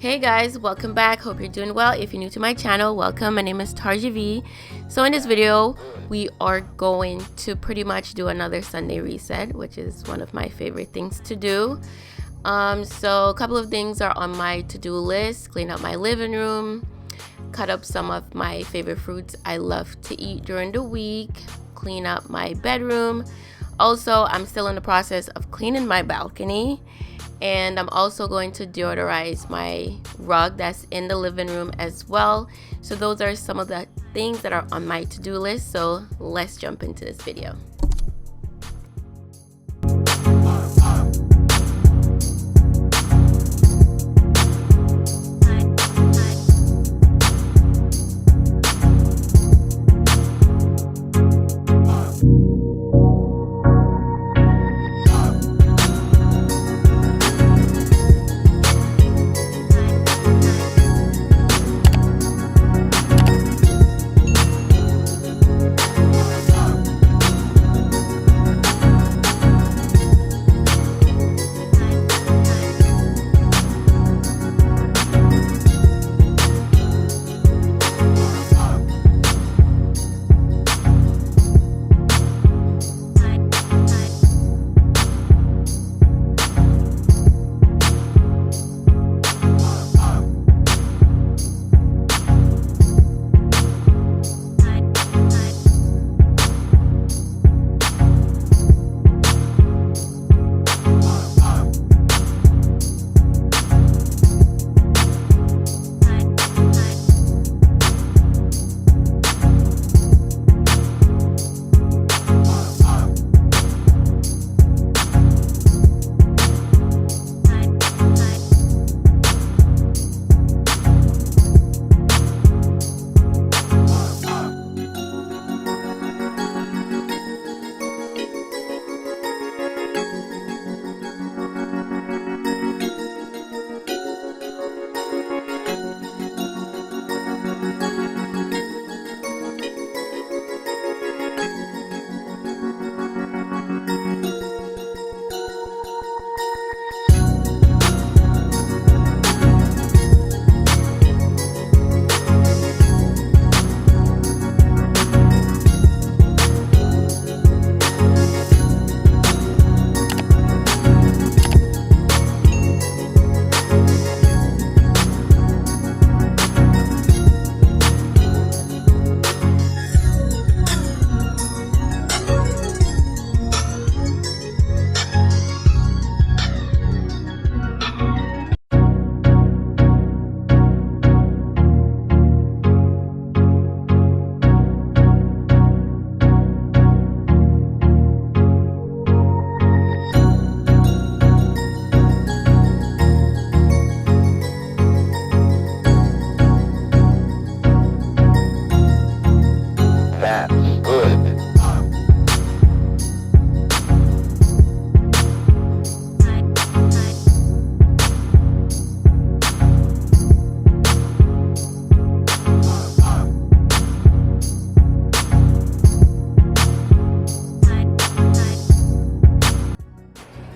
Hey guys, welcome back. Hope you're doing well. If you're new to my channel, welcome. My name is Tarja V. So in this video, we are going to pretty much do another Sunday reset, which is one of my favorite things to do. So a couple of things are on my to-do list: clean up my living room, cut up some of my favorite fruits I love to eat during the week, clean up my bedroom. Also, I'm still in the process of cleaning my balcony. And I'm also going to deodorize my rug that's in the living room as well. So those are some of the things that are on my to-do list. So let's jump into this video.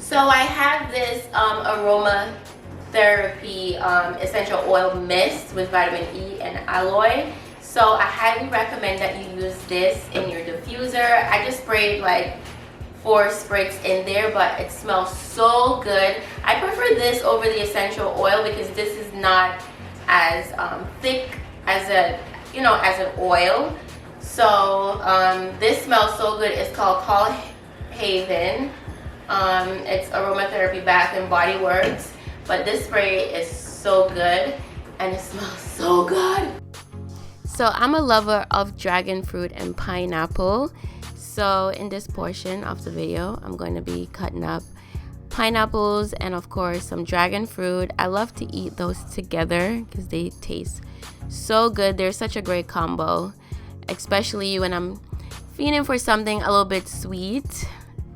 So I have this aromatherapy essential oil mist with vitamin E and aloe. So I highly recommend that you use this in your diffuser. I just sprayed like 4 sprigs in there, but it smells so good. I prefer this over the essential oil because this is not as thick as an oil. So this smells so good. It's called Call Haven. It's aromatherapy Bath and Body Works, but this spray is so good and it smells so good. So I'm a lover of dragon fruit and pineapple. So in this portion of the video, I'm going to be cutting up pineapples and of course some dragon fruit. I love to eat those together because they taste so good. They're such a great combo, especially when I'm feeling for something a little bit sweet.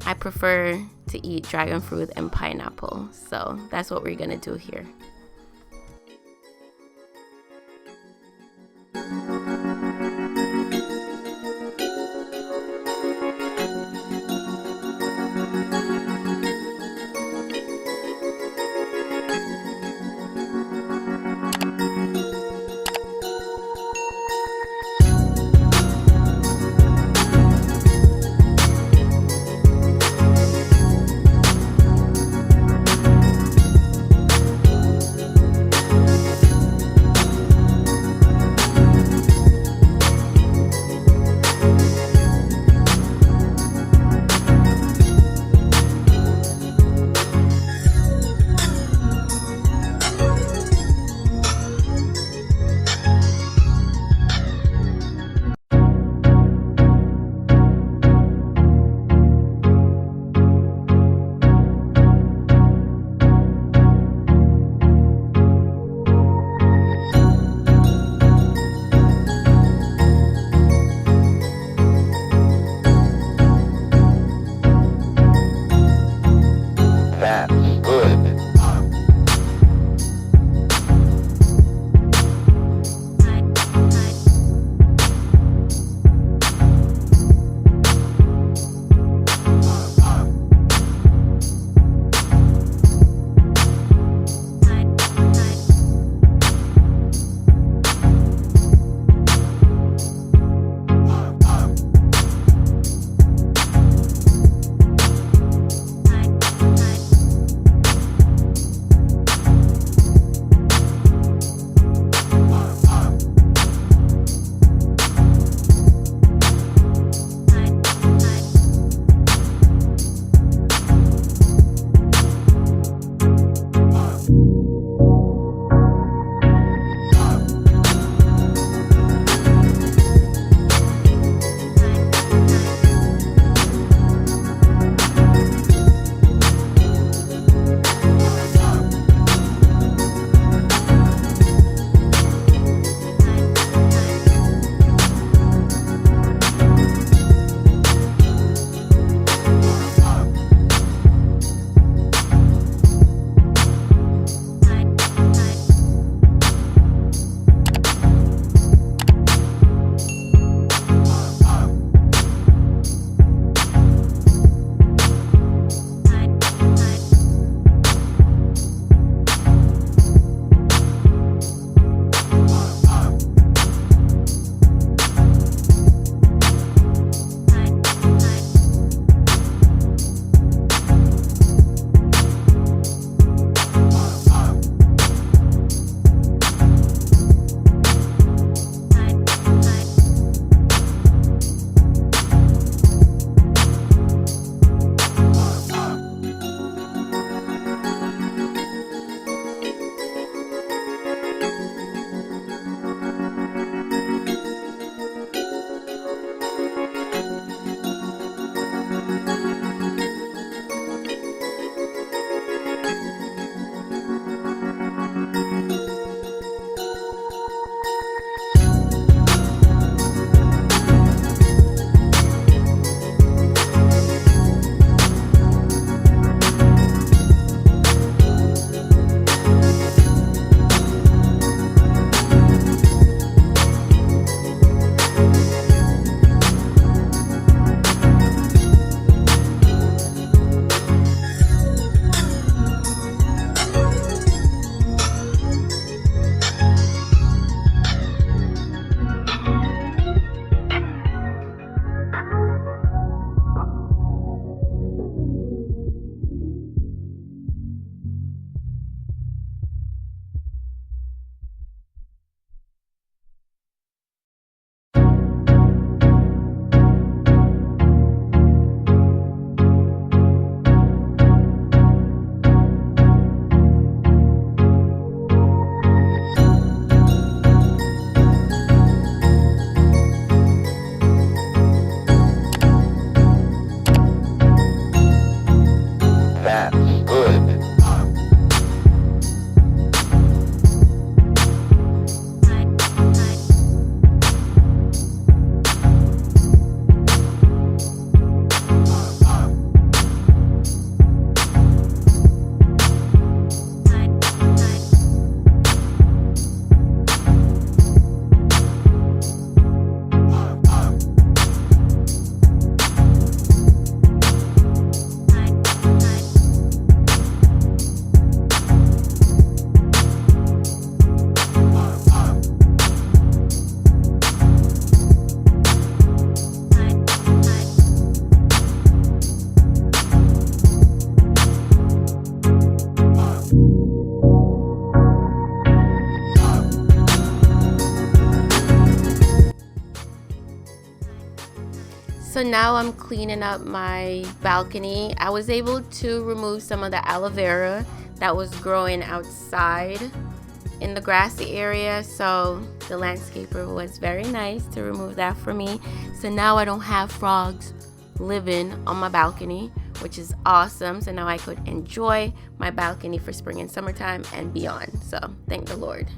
I prefer to eat dragon fruit and pineapple. So that's what we're gonna do here. So now I'm cleaning up my balcony. I was able to remove some of the aloe vera that was growing outside in the grassy area, so the landscaper was very nice to remove that for me. So now I don't have frogs living on my balcony, which is awesome. So now I could enjoy my balcony for spring and summertime and beyond. So thank the Lord.